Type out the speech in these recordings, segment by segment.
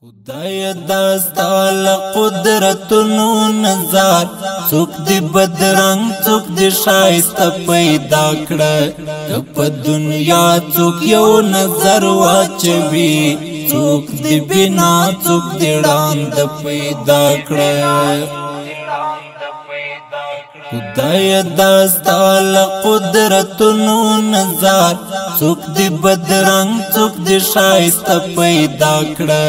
خدای داستال قدرتونو نظر څوک دی بدرنګ څوک دی شایسته پیدا کړه په دنیا څوک یو نظر واچوي څوک دی بنا څوک دی ړاند پیدا کړه خدای داستال قدرتونو نظر څوک دی بدرنګ څوک دی شایسته پیدا کړه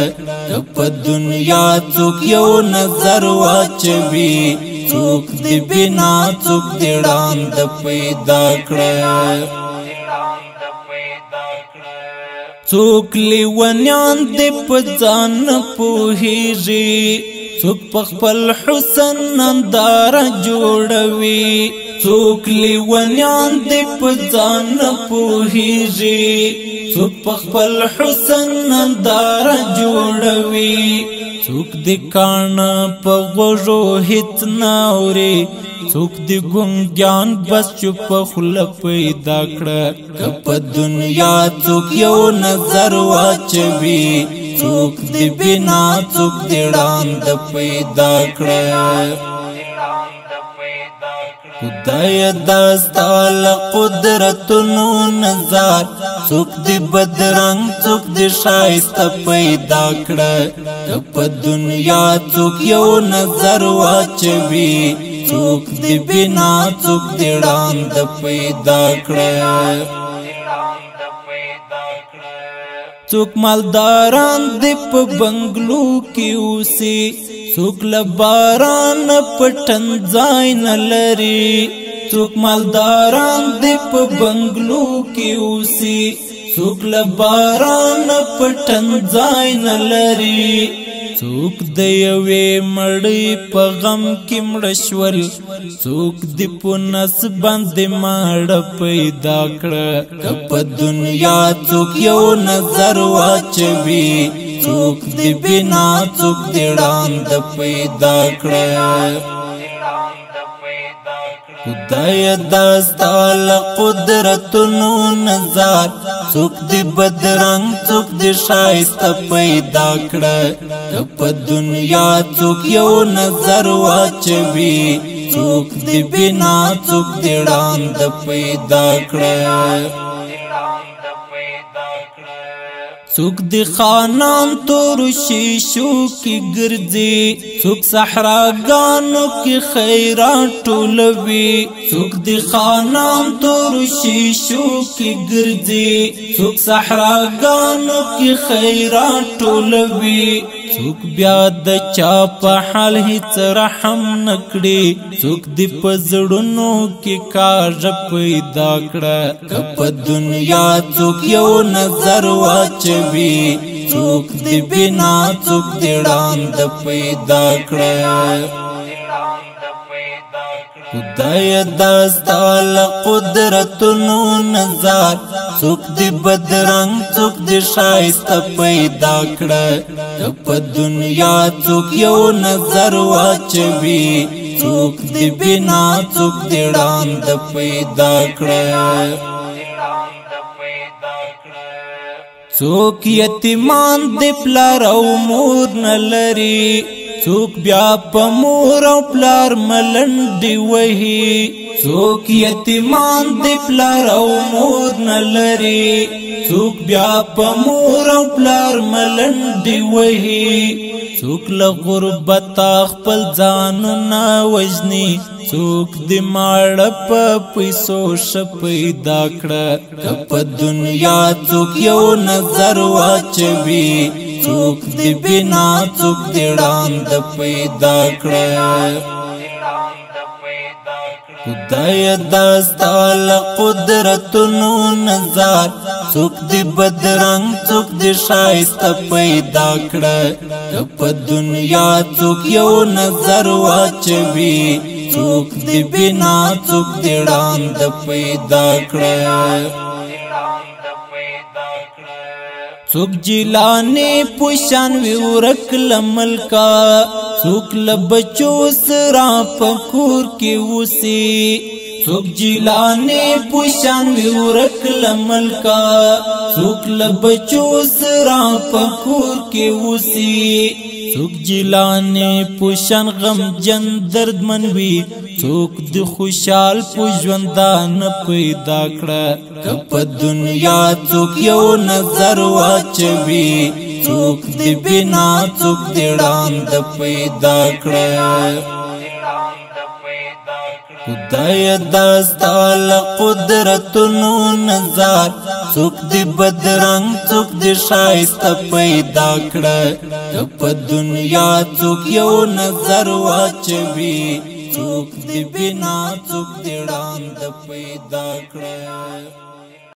په دنیا څوک یو نظر واچوي څوک دی بنا څوک دی ړاند پیدا کړه څوک لیونیان دی په ځان پوهیږي څوک په خپل حسن ننداره جوړوي څوک لیونیان دی په ځان پوهیږي څوک په خپل حسن ننداره جوړوي څوک دی کاڼه په غوږو هیڅ نه اوري څوک دی ګونګیان بس چوپ خوله پیدا کړه که په دنیا څوک یو نظر واچوي څوک دی بنا څوک دی ړاند پیدا کړه خدای داستال قدرتونو نظر څوک دی بدرنګ څوک دی شایسته پیدا کړه په دنیا څوک یو نظر واچوي څوک دی بنا څوک دی ړاند پیدا کړه څوک مالداران دی په بنگلو کې اوسي څوک له باران پټن ځای نه لري څوک مالداران دی په بنگلو کې اوسي څوک له باران پټن ځای نه لري څوک د یوې مړۍ په غم کې مړه شول څوک د په نس باندې ماړه پیدا کړه که په دنیا څوک یو نظر واچوي څوک دی بنا څوک دی ړاند پیدا کړه خدای داستال قدرتونو نظر څوک دی بدرنګ څوک دی شایسته پیدا کړه که په دنیا څوک یو نظر واچوي څوک دی بنا څوک دی ړاند پیدا کړه څوک دی خانان تور شیشو کې ګرځي څوک صحراګانو کې خیرات ټولوي څوک دی خانان تور شیشو کې ګرځي څوک صحراګانو کې خیرات ټولوي څوک بیا د چا په حال هیڅ رحم نکړي څوک دی په زړونو کې کاږ پیدا کړه که په دنیا څوک یو نظر واچوي څوک دی بنا څوک دی ړاند پیدا کړه خدای داستال قدرتونو نظر څوک دی بدرنګ څوک دی شایسته پیدا کړه که په دنیا څوک یو نظر واچوي څوک دی بنا څوک دی ړاند پیدا کړه څوک یتیمان دی پلار او مور نه لري څوک بیا په مور او پلار ملنډې وهي څوک یتیمان دی پلار او مور نه لري څوک بیا په مور او پلار ملنډې وهي څوک له غربته خپل ځانونه وژني څوک دی ماړه په پیسو ښه پیدا کړه که په دنیا څوک یو نظر واچوي څوک دی بنا څوک دی ړاند پیدا کړه خدای داستال قدرتونو نظر څوک دی بدرنګ څوک دی شایسته پیدا کړه که په دنیا څوک یو نظر واچوي څوک دی بنا څوک دی ړاند پیدا کړه څوک جیلانی پوشان وی ورک لملکا څوک لبچو سرا پکور کې وسی څوک جیلانی پوشان وی ورک لملکا څوک له بچو سره په کور کې اوسي څوک جیلانې په شان غمجن دردمن وي څوک د خوشحال په ژوندانه پیدا کړه که په دنیا څوک یو نظر واچوي څوک د بنا څوک د ړاند پیدا کړه خدای داستا له قدرتونو نظر څوک د بدرنګ څوک د ښایسته پیدا کړه که په دنیا څوک یو نظر واچوي څوک د بنا څوک د ړاند پیدا کړه